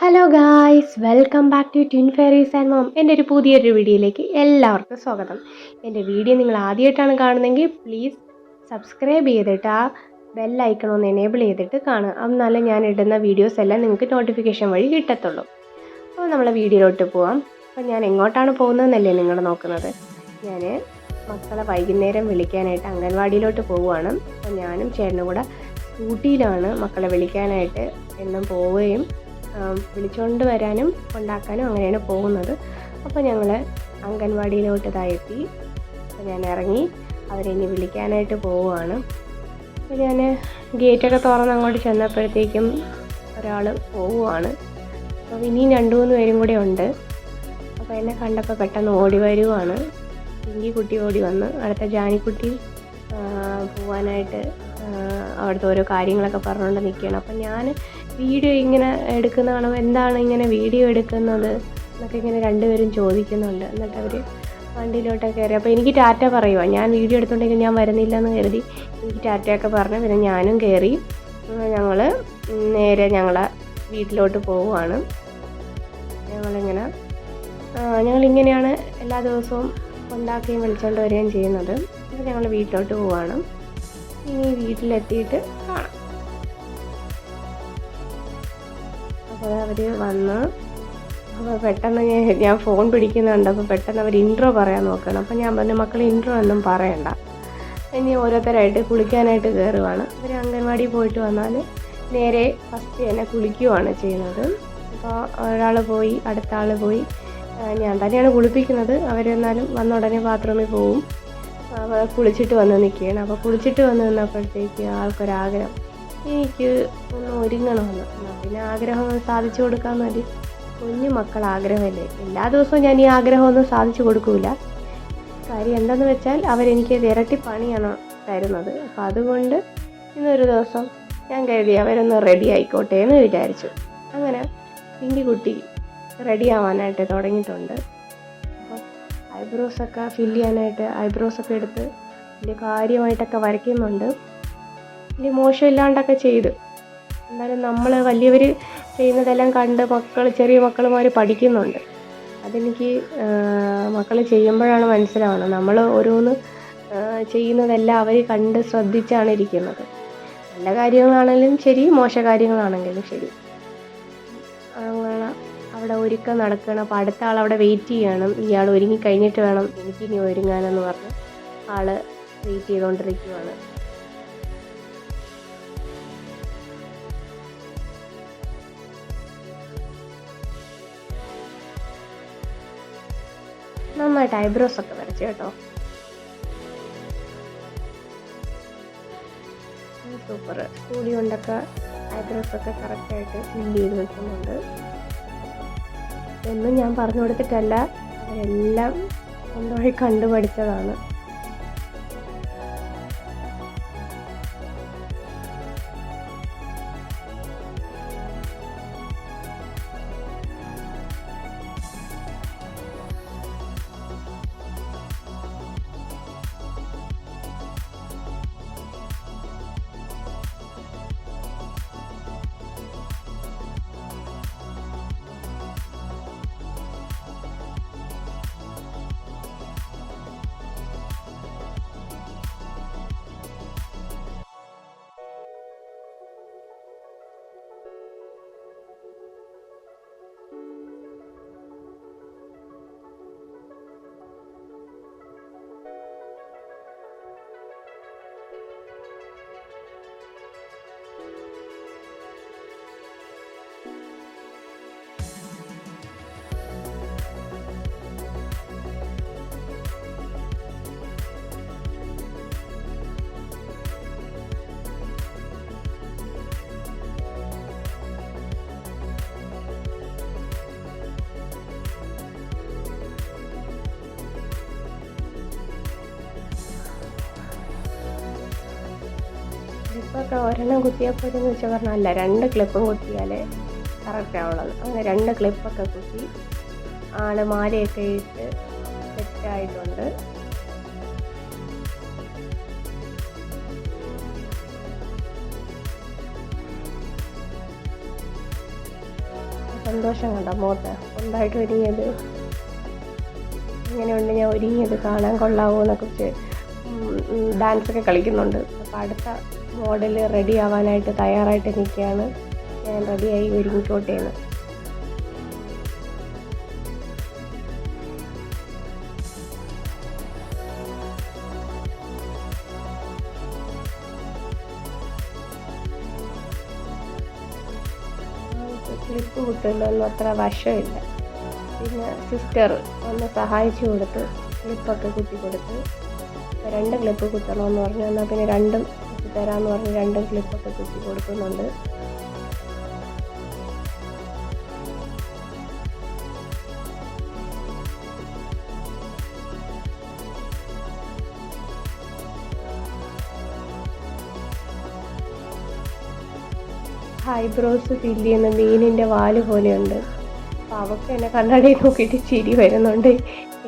Hello guys, welcome back to twin fairies and mom. എൻ്റെ ഒരു പുതിയൊരു വീഡിയോയിലേക്ക് എല്ലാവർക്കും സ്വാഗതം. എൻ്റെ വീഡിയോ നിങ്ങൾ ആദ്യമായിട്ടാണ് കാണുന്നതെങ്കിൽ പ്ലീസ് സബ്സ്ക്രൈബ് ചെയ്തിട്ട് ആ ബെൽ ഐക്കൺ ഒന്ന് എനേബിൾ ചെയ്തിട്ട് കാണുക. എന്നാലേ ഞാൻ ഇടുന്ന വീഡിയോസ് എല്ലാം നിങ്ങൾക്ക് നോട്ടിഫിക്കേഷൻ വഴി കിട്ടത്തുള്ളൂ. അപ്പോൾ നമ്മളെ വീഡിയോയിലോട്ട് പോവാം. അപ്പോൾ ഞാൻ എങ്ങോട്ടാണ് പോകുന്നതെന്നല്ലേ നിങ്ങൾ നോക്കുന്നത്. ഞാൻ മക്കളെ വൈകുന്നേരം വിളിക്കാനായിട്ട് അംഗൻവാടിയിലോട്ട് പോവുകയാണ്. അപ്പോൾ ഞാനും ചേട്ടനും കൂടെ സ്കൂട്ടിയിലാണ് മക്കളെ വിളിക്കാനായിട്ട് എന്നും പോവുകയും വിളിച്ചുകൊണ്ട് വരാനും കൊണ്ടാക്കാനും അങ്ങനെയാണ് പോകുന്നത്. അപ്പോൾ ഞങ്ങൾ അംഗൻവാടിയിലോട്ട് എത്തി. അപ്പോൾ ഞാൻ ഇറങ്ങി അവരെ ഇനി വിളിക്കാനായിട്ട് പോവുകയാണ്. അപ്പോൾ ഞാൻ ഗേറ്റൊക്കെ തുറന്ന് അങ്ങോട്ട് ചെന്നപ്പോഴത്തേക്കും ഒരാൾ പോവുകയാണ്. അപ്പോൾ ഇനിയും 2-3 പേരും കൂടെ ഉണ്ട്. അപ്പോൾ എന്നെ കണ്ടപ്പോൾ പെട്ടെന്ന് ഓടി വരുവാണ്. പിങ്കി കുട്ടി ഓടി വന്ന് അടുത്ത ജാനിക്കുട്ടി പോവാനായിട്ട് അവിടുത്തെ ഓരോ കാര്യങ്ങളൊക്കെ പറഞ്ഞുകൊണ്ട് നിൽക്കുകയാണ്. അപ്പം ഞാൻ വീഡിയോ ഇങ്ങനെ എടുക്കുന്ന കാണുമ്പോൾ എന്താണ് ഇങ്ങനെ വീഡിയോ എടുക്കുന്നത് എന്നൊക്കെ ഇങ്ങനെ 2 പേരും ചോദിക്കുന്നുണ്ട്. എന്നിട്ട് അവർ വണ്ടിയിലോട്ടൊക്കെ കയറി. അപ്പോൾ എനിക്ക് ടാറ്റ പറയുക, ഞാൻ വീഡിയോ എടുത്തുകൊണ്ടെങ്കിൽ ഞാൻ വരുന്നില്ല എന്ന് കരുതി എനിക്ക് ടാറ്റയൊക്കെ പറഞ്ഞു. പിന്നെ ഞാനും കയറി. ഞങ്ങൾ നേരെ ഞങ്ങളെ വീട്ടിലോട്ട് പോവുകയാണ്. ഞങ്ങളിങ്ങനെയാണ് എല്ലാ ദിവസവും ഉണ്ടാക്കുകയും വിളിച്ചുകൊണ്ട് വരികയും ചെയ്യുന്നത്. അപ്പോൾ ഞങ്ങൾ വീട്ടിലോട്ട് പോവുകയാണ്. ഇനി വീട്ടിലെത്തിയിട്ട് കാണാം. അപ്പോൾ അവർ വന്ന് അപ്പോൾ പെട്ടെന്ന് ഞാൻ ഫോൺ പിടിക്കുന്നുണ്ട്. അപ്പോൾ പെട്ടെന്ന് അവർ ഇൻട്രോ പറയാൻ നോക്കണം. അപ്പോൾ ഞാൻ പറഞ്ഞു, മക്കൾ ഇൻട്രോ ഒന്നും പറയണ്ട, ഇനി ഓരോരുത്തരായിട്ട് കുളിക്കാനായിട്ട് കയറുവാണ്. അവർ അംഗൻവാടി പോയിട്ട് വന്നാൽ നേരെ ഫസ്റ്റ് തന്നെ കുളിക്കുകയാണ് ചെയ്യുന്നത്. അപ്പോൾ ഒരാൾ പോയി, അടുത്ത ആൾ പോയി. ഞാൻ തന്നെയാണ് കുളിപ്പിക്കുന്നത്. അവരെന്നാലും വന്ന ഉടനെ ബാത്റൂമിൽ പോവും. കുളിച്ചിട്ട് വന്ന് നിൽക്കുകയാണ്. അപ്പോൾ കുളിച്ചിട്ട് വന്ന് നിന്നപ്പോഴത്തേക്ക് ആൾക്കൊരാഗ്രഹം, എനിക്ക് ഒന്ന് ഒരുങ്ങണമെന്ന്. പിന്നെ ആഗ്രഹം സാധിച്ചു കൊടുക്കാൻ മതി. കുഞ്ഞു മക്കൾ ആഗ്രഹമല്ലേ. എല്ലാ ദിവസവും ഞാൻ ഈ ആഗ്രഹമൊന്നും സാധിച്ചു കൊടുക്കില്ല. കാര്യം എന്താണെന്ന് വെച്ചാൽ അവരെനിക്ക് ഇരട്ടി പണിയാണ് തരുന്നത്. അപ്പോൾ അതുകൊണ്ട് ഇന്നൊരു ദിവസം ഞാൻ കരുതി അവരൊന്ന് റെഡി ആയിക്കോട്ടെ എന്ന് വിചാരിച്ചു. അങ്ങനെ പിങ്കി കുട്ടി റെഡി ആവാനായിട്ട് തുടങ്ങിയിട്ടുണ്ട്. അപ്പോൾ ഐബ്രോസൊക്കെ ഫില്ല് ചെയ്യാനായിട്ട് ഐബ്രോസൊക്കെ എടുത്ത് വലിയ കാര്യമായിട്ടൊക്കെ വരയ്ക്കുന്നുണ്ട്. വലിയ മോശമില്ലാണ്ടൊക്കെ ചെയ്ത്. എന്നാലും നമ്മൾ വലിയവർ ചെയ്യുന്നതെല്ലാം കണ്ട് ചെറിയ മക്കളുമാർ പഠിക്കുന്നുണ്ട്. അതെനിക്ക് മക്കൾ ചെയ്യുമ്പോഴാണ് മനസ്സിലാവുന്നത്. നമ്മൾ ഓരോന്ന് ചെയ്യുന്നതെല്ലാം അവർ കണ്ട് ശ്രദ്ധിച്ചാണ് ഇരിക്കുന്നത്. നല്ല കാര്യങ്ങളാണെങ്കിലും ശരി, മോശ കാര്യങ്ങളാണെങ്കിലും ശരി. അങ്ങനെ അവിടെ ഒരുക്കം നടക്കണം. അപ്പോൾ അടുത്ത ആൾ അവിടെ വെയിറ്റ് ചെയ്യണം. ഇയാൾ ഒരുങ്ങി കഴിഞ്ഞിട്ട് വേണം എനിക്കിനി ഒരുങ്ങാനെന്ന് പറഞ്ഞ് ആൾ വെയിറ്റ് ചെയ്തുകൊണ്ടിരിക്കുകയാണ്. നന്നായിട്ട് ഐബ്രോസ് ഒക്കെ വരച്ചു കേട്ടോ. സൂപ്പർ. കൂടി കൊണ്ടൊക്കെ ഐബ്രോസൊക്കെ കറക്റ്റായിട്ട് ഫില്ല് ചെയ്ത് വെക്കുന്നുണ്ട്. എന്നും ഞാൻ പറഞ്ഞു കൊടുത്തിട്ടല്ല, അവരെല്ലാം കൊണ്ടുപോയി കണ്ടു പഠിച്ചതാണ്. ക്ലിപ്പൊക്കെ ഒരെണ്ണം കുത്തിയപ്പോൾ എന്ന് വെച്ചാൽ പറഞ്ഞാൽ അല്ല, 2 ക്ലിപ്പും കുത്തിയാലേ കറക്റ്റ് ആവുള്ളത്. അങ്ങനെ 2 ക്ലിപ്പൊക്കെ കുത്തി ആൾ മാലയൊക്കെ ഇട്ട് സെറ്റായിട്ടുണ്ട്. സന്തോഷം കണ്ടോ മുഖത്ത് സ്വന്തമായിട്ട് ഒരുങ്ങിയത്. ഇങ്ങനെയുണ്ട് ഞാൻ ഒരുങ്ങിയത്, കാണാൻ കൊള്ളാവോ എന്നൊക്കെ ഡാൻസൊക്കെ കളിക്കുന്നുണ്ട്. അപ്പോൾ അടുത്ത മോഡൽ റെഡി ആവാനായിട്ട് തയ്യാറായിട്ട് നിൽക്കുകയാണ്. ഞാൻ റെഡിയായി ഒരുങ്ങിക്കോട്ടേന്ന്. ക്ലിപ്പ് കുത്തുന്നൊന്നും അത്ര വശമില്ല. പിന്നെ സിസ്റ്റർ ഒന്ന് സഹായിച്ചു കൊടുത്ത് ക്ലിപ്പൊക്കെ കുത്തി കൊടുത്ത്, 2 ക്ലിപ്പ് കുത്തണമെന്ന് പറഞ്ഞു. എന്നാൽ പിന്നെ 2 കുത്തി തരാമെന്ന് പറഞ്ഞ് 2 ക്ലിപ്പൊക്കെ കുത്തി കൊടുക്കുന്നുണ്ട്. ഐബ്രോസ് ഫില്ല് ചെയ്യുന്ന മീനിൻ്റെ വാല് പോലെയുണ്ട്. അപ്പോൾ അവൾക്ക് എന്നെ കണ്ണാടിയിൽ നോക്കിയിട്ട് ചിരി വരുന്നുണ്ട്.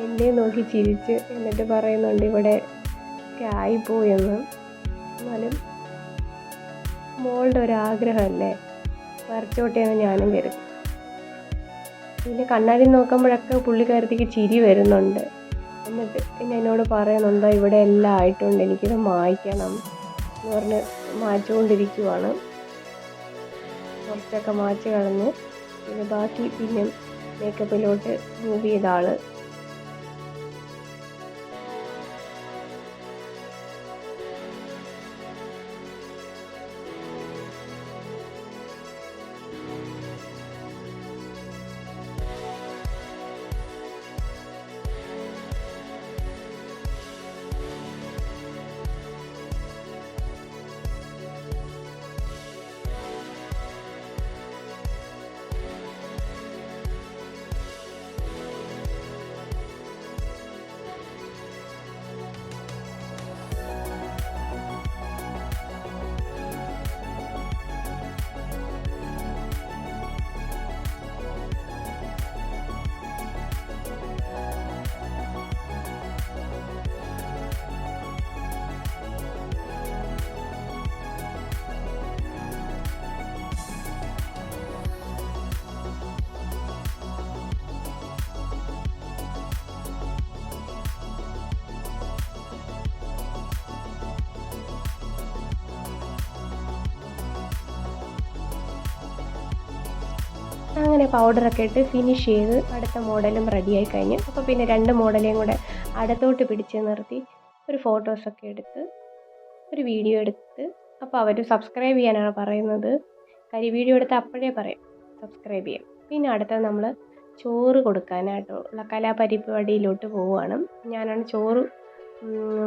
എന്നെ നോക്കി ചിരിച്ച് എന്നിട്ട് പറയുന്നുണ്ട് ഇവിടെ ഒക്കെ ആയിപ്പോയെന്ന്. എന്നാലും മോളുടെ ഒരാഗ്രഹമല്ലേ, വരച്ചോട്ടെയെന്ന് ഞാനും കരുതി. പിന്നെ കണ്ണാടി നോക്കുമ്പോഴൊക്കെ പുള്ളിക്കാരത്തേക്ക് ചിരി വരുന്നുണ്ട്. എന്നിട്ട് പിന്നെ എന്നോട് പറയുന്നുണ്ടോ ഇവിടെ എല്ലാം ആയിട്ടുണ്ട്, എനിക്കിത് മായ്ക്കണം എന്ന് പറഞ്ഞ് മായ്ച്ചുകൊണ്ടിരിക്കുവാണ്. കുറച്ചൊക്കെ മായ്ച്ച് കളഞ്ഞ് പിന്നെ ബാക്കി പിന്നെ മേക്കപ്പിലോട്ട് മൂവ് ചെയ്ത ആൾ. അങ്ങനെ പൗഡറൊക്കെ ഇട്ട് ഫിനിഷ് ചെയ്ത് അടുത്ത മോഡലും റെഡിയായി കഴിഞ്ഞു. അപ്പോൾ പിന്നെ 2 മോഡലേയും കൂടെ അടുത്തോട്ട് പിടിച്ച് നിർത്തി ഒരു ഫോട്ടോസൊക്കെ എടുത്ത് ഒരു വീഡിയോ എടുത്ത്. അപ്പോൾ അവർ സബ്സ്ക്രൈബ് ചെയ്യാനാണ് പറയുന്നത്. വീഡിയോ എടുത്ത് അപ്പോഴേ പറയും സബ്സ്ക്രൈബ് ചെയ്യാം. പിന്നെ അടുത്തത് നമ്മൾ ചോറ് കൊടുക്കാനായിട്ടുള്ള കലാപരിപാടിയിലോട്ട് പോവുകയാണ്. ഞാനാണ് ചോറ്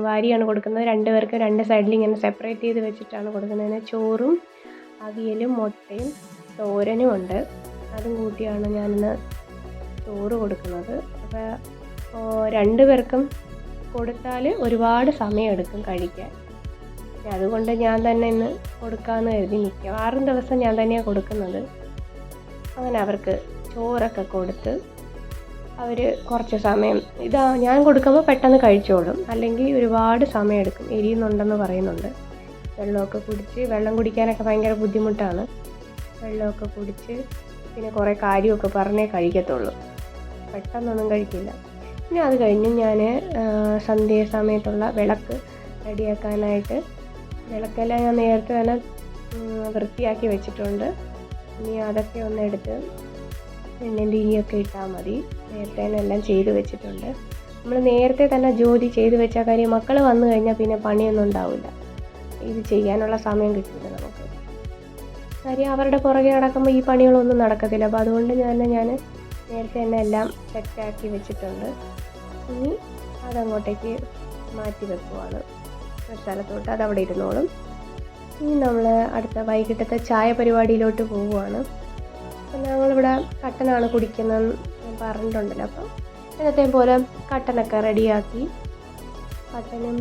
വാരിയാണ് കൊടുക്കുന്നത്. 2 പേർക്ക് 2 സൈഡിൽ ഇങ്ങനെ സെപ്പറേറ്റ് ചെയ്ത് വെച്ചിട്ടാണ് കൊടുക്കുന്നത്. ചോറും അവിയലും മുട്ടയും തോരനും ഉണ്ട്. അതും കൂട്ടിയാണ് ഞാനിന്ന് ചോറ് കൊടുക്കുന്നത്. അപ്പോൾ 2 പേർക്കും കൊടുത്താൽ ഒരുപാട് സമയമെടുക്കും കഴിക്കാൻ. അതുകൊണ്ട് ഞാൻ തന്നെ ഇന്ന് കൊടുക്കാമെന്ന് കരുതി. മിക്കവാറും ദിവസം ഞാൻ തന്നെയാണ് കൊടുക്കുന്നത്. അങ്ങനെ അവർക്ക് ചോറൊക്കെ കൊടുത്ത് അവർ കുറച്ച് സമയം ഞാൻ കൊടുക്കുമ്പോൾ പെട്ടെന്ന് കഴിച്ചോളും. അല്ലെങ്കിൽ ഒരുപാട് സമയമെടുക്കും, എരിയുന്നുണ്ടെന്ന് പറയുന്നുണ്ട്. വെള്ളം കുടിക്കാനൊക്കെ ഭയങ്കര ബുദ്ധിമുട്ടാണ്. വെള്ളമൊക്കെ കുടിച്ച് പിന്നെ കുറേ കാര്യമൊക്കെ പറഞ്ഞേ കഴിക്കത്തുള്ളൂ, പെട്ടെന്നൊന്നും കഴിക്കില്ല. പിന്നെ അത് കഴിഞ്ഞ് ഞാൻ സന്ധ്യ സമയത്തുള്ള വിളക്ക് റെഡിയാക്കാനായിട്ട് വിളക്കെല്ലാം ഞാൻ നേരത്തെ തന്നെ വൃത്തിയാക്കി വെച്ചിട്ടുണ്ട്. ഇനി അതൊക്കെ ഒന്ന് എടുത്ത് എണ്ണയും തിരിയൊക്കെ ഇട്ടാൽ മതി. നേരത്തെ തന്നെ എല്ലാം ചെയ്ത് വെച്ചിട്ടുണ്ട്. നമ്മൾ നേരത്തെ തന്നെ ജോലി ചെയ്ത് വെച്ചാൽ കാര്യം മക്കൾ വന്നു കഴിഞ്ഞാൽ പിന്നെ പണിയൊന്നും ഉണ്ടാവില്ല. ഇത് ചെയ്യാനുള്ള സമയം കിട്ടില്ല നമുക്ക്. കാര്യം അവരുടെ പുറകെ നടക്കുമ്പോൾ ഈ പണികളൊന്നും നടക്കത്തില്ല. അപ്പോൾ അതുകൊണ്ട് ഞാൻ നേരത്തെ തന്നെ എല്ലാം സെറ്റാക്കി വെച്ചിട്ടുണ്ട്. ഇനി അതങ്ങോട്ടേക്ക് മാറ്റി വെക്കുവാണ് ഒരു സ്ഥലത്തോട്ട്, അതവിടെ ഇരുന്നോളും. ഇനി നമ്മൾ അടുത്ത വൈകിട്ടത്തെ ചായ പരിപാടിയിലോട്ട് പോവുകയാണ്. അപ്പം ഞങ്ങളിവിടെ കട്ടനാണ് കുടിക്കുന്നതെന്ന് ഞാൻ പറഞ്ഞിട്ടുണ്ടല്ലോ. അപ്പം എന്നത്തെ പോലെ കട്ടനൊക്കെ റെഡിയാക്കി കട്ടനും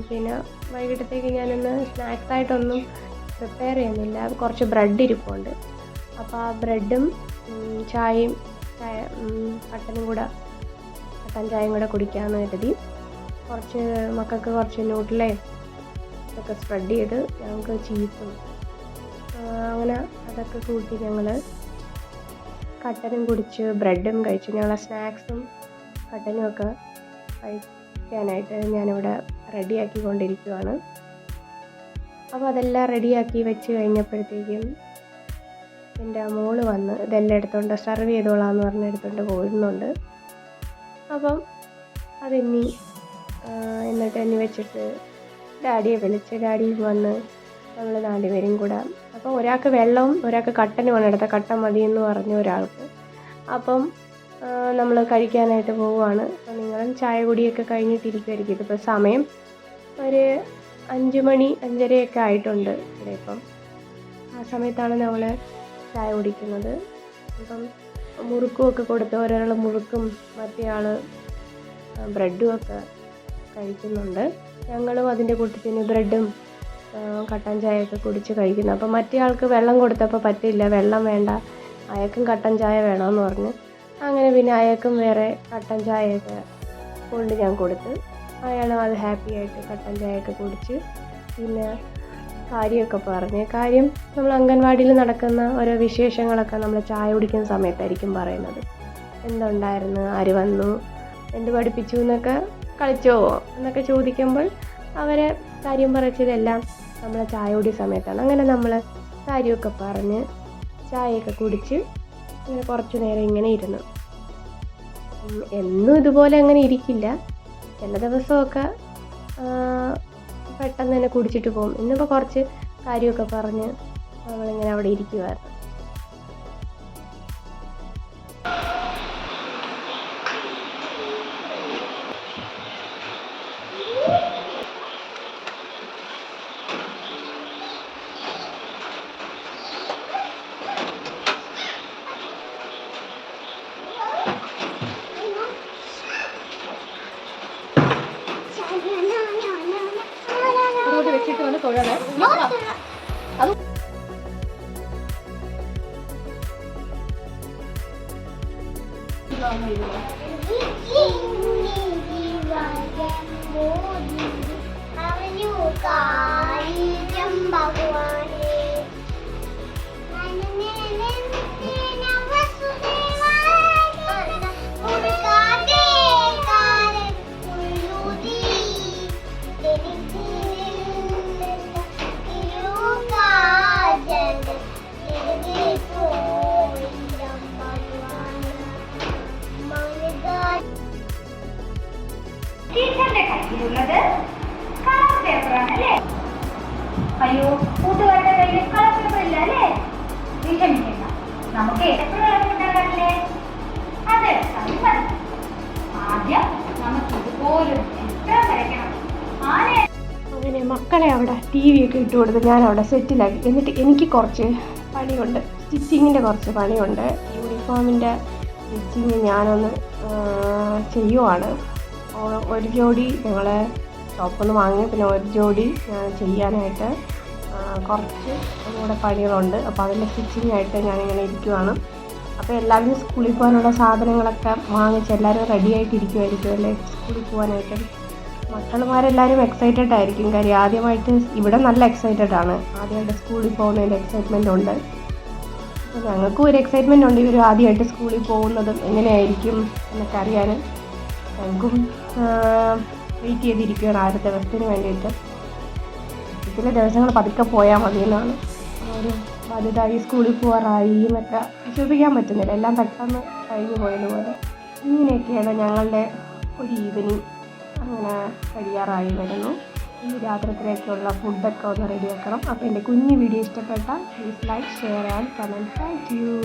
പിന്നെ വൈകിട്ടത്തേക്ക് ഞാനൊന്ന് സ്നാക്സായിട്ടൊന്നും പ്രിപ്പയർ ചെയ്യുന്നില്ല. കുറച്ച് ബ്രെഡ് ഇരിപ്പുണ്ട്. അപ്പോൾ ആ ബ്രെഡും ചായയും കട്ടനും കൂടെ കട്ടൻ ചായയും കൂടെ കുടിക്കാമെന്ന് കരുതി. കുറച്ച് മക്കൾക്ക് കുറച്ച് ന്യൂട്രലയും ഒക്കെ സ്പ്രെഡ് ചെയ്ത് ഞങ്ങൾക്ക് ചീസും അങ്ങനെ അതൊക്കെ കൂട്ടി ഞങ്ങൾ കട്ടനും കുടിച്ച് ബ്രെഡും കഴിച്ചു. ഞങ്ങളെ സ്നാക്സും കട്ടനും ഒക്കെ കഴിക്കാനായിട്ട് ഞാനിവിടെ റെഡിയാക്കിക്കൊണ്ടിരിക്കുകയാണ്. അപ്പോൾ അതെല്ലാം റെഡിയാക്കി വെച്ച് കഴിഞ്ഞപ്പോഴത്തേക്കും എൻ്റെ മോള് വന്ന് ഇതെല്ലാം എടുത്തുകൊണ്ട് സെർവ് ചെയ്തോളാമെന്ന് പറഞ്ഞ് എടുത്തുകൊണ്ട് പോയിരുന്നുണ്ട്. അപ്പം എന്നിട്ട് എന്നെ വെച്ചിട്ട് ഡാഡിയെ വിളിച്ച് ഡാഡിയും വന്ന് നമ്മൾ 4 പേരും കൂടെ. അപ്പോൾ ഒരാൾക്ക് വെള്ളവും ഒരാൾക്ക് കട്ടനുമാണ് എടുത്ത, കട്ടൻ മതിയെന്ന് പറഞ്ഞു ഒരാൾക്ക്. അപ്പം നമ്മൾ കഴിക്കാനായിട്ട് പോവുകയാണ്. അപ്പോൾ നിങ്ങളും ചായ കുടിയൊക്കെ കഴിഞ്ഞിട്ടിരിക്കുമായിരിക്കും. ഇതിപ്പോൾ സമയം ഒരു 5 മണി 5:30 ആയിട്ടുണ്ട് ഇവിടെ. ഇപ്പം ആ സമയത്താണ് നമ്മൾ ചായ കുടിക്കുന്നത്. അപ്പം മുറുക്കുമൊക്കെ കൊടുത്ത് ഒരാൾ മുറുക്കും മറ്റേ ആൾ ബ്രെഡും ഒക്കെ കഴിക്കുന്നുണ്ട്. ഞങ്ങളും അതിൻ്റെ കൂട്ടത്തിന് ബ്രെഡും കട്ടൻ ചായയൊക്കെ കുടിച്ച് കഴിക്കുന്നു. അപ്പം മറ്റേ ആൾക്ക് വെള്ളം കൊടുത്തപ്പോൾ പറ്റില്ല, വെള്ളം വേണ്ട, അയാൾക്കും കട്ടൻ ചായ വേണമെന്ന് പറഞ്ഞ് അങ്ങനെ പിന്നെ അയാൾക്കും വേറെ കട്ടൻ ചായയൊക്കെ കൊണ്ട് ഞാൻ കൊടുത്ത് അയാളും അത് ഹാപ്പി ആയിട്ട് കട്ടൻ ചായയൊക്കെ കുടിച്ച് പിന്നെ കാര്യമൊക്കെ പറഞ്ഞ്. കാര്യം നമ്മൾ അംഗൻവാടിയിൽ നടക്കുന്ന ഓരോ വിശേഷങ്ങളൊക്കെ നമ്മൾ ചായ കുടിക്കുന്ന സമയത്തായിരിക്കും പറയുന്നത്. എന്തുണ്ടായിരുന്നു, ആര് വന്നു, എന്ത് പഠിപ്പിച്ചു എന്നൊക്കെ, കളിച്ചോ എന്നൊക്കെ ചോദിക്കുമ്പോൾ അവരെ കാര്യം പറച്ചിലെല്ലാം നമ്മൾ ചായ കുടി സമയത്താണ്. അങ്ങനെ നമ്മൾ കാര്യമൊക്കെ പറഞ്ഞ് ചായയൊക്കെ കുടിച്ച് ഇങ്ങനെ കുറച്ച് നേരം ഇങ്ങനെ ഇരുന്നു. എന്നും ഇതുപോലെ അങ്ങനെ ഇരിക്കില്ല, ചില ദിവസമൊക്കെ പെട്ടെന്ന് തന്നെ കുടിച്ചിട്ട് പോകും. ഇന്നിപ്പോൾ കുറച്ച് കാര്യമൊക്കെ പറഞ്ഞ് നമ്മളിങ്ങനെ അവിടെ ഇരിക്കുമായിരുന്നു. വെച്ചിട്ട് വന്ന് തൊഴാതെ അത് ടീച്ചറിന്റെ കയ്യിലുള്ളത് കളർ പേപ്പറാണ് അല്ലേ? അയ്യോ, കൂട്ടുകാരുടെ കയ്യിൽ കളർ പേപ്പർ ഇല്ല അല്ലേ? വിഷമിക്കണ്ട, നമുക്ക് എത്ര കളർ ഉണ്ടാകാറില്ലേ? അത് മതി. ആദ്യം നമുക്ക് ഇതുപോലും ചിത്രം വരയ്ക്കണം. അങ്ങനെ മക്കളെ അവിടെ TV ഒക്കെ ഇട്ട് കൊടുത്ത് ഞാൻ അവിടെ സെറ്റിലാക്കി. എന്നിട്ട് എനിക്ക് കുറച്ച് പണിയുണ്ട്, സ്റ്റിച്ചിങ്ങിൻ്റെ കുറച്ച് പണിയുണ്ട്. യൂണിഫോമിൻ്റെ സ്റ്റിച്ചിങ് ഞാനൊന്ന് ചെയ്യുവാണ്. ഒരു ജോഡി ഞങ്ങൾ ഷോപ്പിൽ നിന്ന് വാങ്ങി, പിന്നെ ഒരു ജോഡി ഞാൻ ചെയ്യാനായിട്ട് കുറച്ച് കൂടെ പണികളുണ്ട്. അപ്പോൾ അതിൻ്റെ സ്റ്റിച്ചിങ്ങായിട്ട് ഞാനിങ്ങനെ ഇരിക്കുവാണ്. അപ്പോൾ എല്ലാവരും സ്കൂളിൽ പോകാനുള്ള സാധനങ്ങളൊക്കെ വാങ്ങിച്ച് എല്ലാവരും റെഡി ആയിട്ടിരിക്കുമായിരിക്കും അല്ലേ സ്കൂളിൽ പോകാനായിട്ട്. മക്കളുമാരെല്ലാവരും എക്സൈറ്റഡ് ആയിരിക്കും. കാര്യം ആദ്യമായിട്ട് ഇവിടെ നല്ല എക്സൈറ്റഡ് ആണ്, ആദ്യമായിട്ട് സ്കൂളിൽ പോകുന്നതിൻ്റെ എക്സൈറ്റ്മെൻ്റ് ഉണ്ട്. അപ്പോൾ ഞങ്ങൾക്കും ഒരു എക്സൈറ്റ്മെൻ്റ് ഉണ്ട്, ഇവർ ആദ്യമായിട്ട് സ്കൂളിൽ പോകുന്നതും എങ്ങനെയായിരിക്കും എന്നൊക്കെ അറിയാൻ. ഞങ്ങൾക്കും വെയിറ്റ് ചെയ്തിരിക്കുകയാണ് ആദ്യത്തെ ദിവസത്തിന് വേണ്ടിയിട്ട്. ചില ദിവസങ്ങൾ പതുക്കെ പോയാൽ മതിയെന്നാണ്. ഒരു വലുതായി സ്കൂളിൽ പോകാറായി എന്നൊക്കെ വിശ്വസിക്കാൻ പറ്റുന്നില്ല, എല്ലാം പെട്ടെന്ന് കഴിഞ്ഞു പോയതുപോലെ. ഇങ്ങനെയൊക്കെയാണ് ഞങ്ങളുടെ ഒരു ഈവനിങ് അങ്ങനെ കഴിയാറായി വരുന്നു. ഈ രാത്രിയിലേക്കുള്ള ഫുഡൊക്കെ ഒന്ന് റെഡിയാക്കണം. അപ്പോൾ എൻ്റെ കുഞ്ഞു വീഡിയോ ഇഷ്ടപ്പെട്ടാൽ please like, share and comment. Thank you.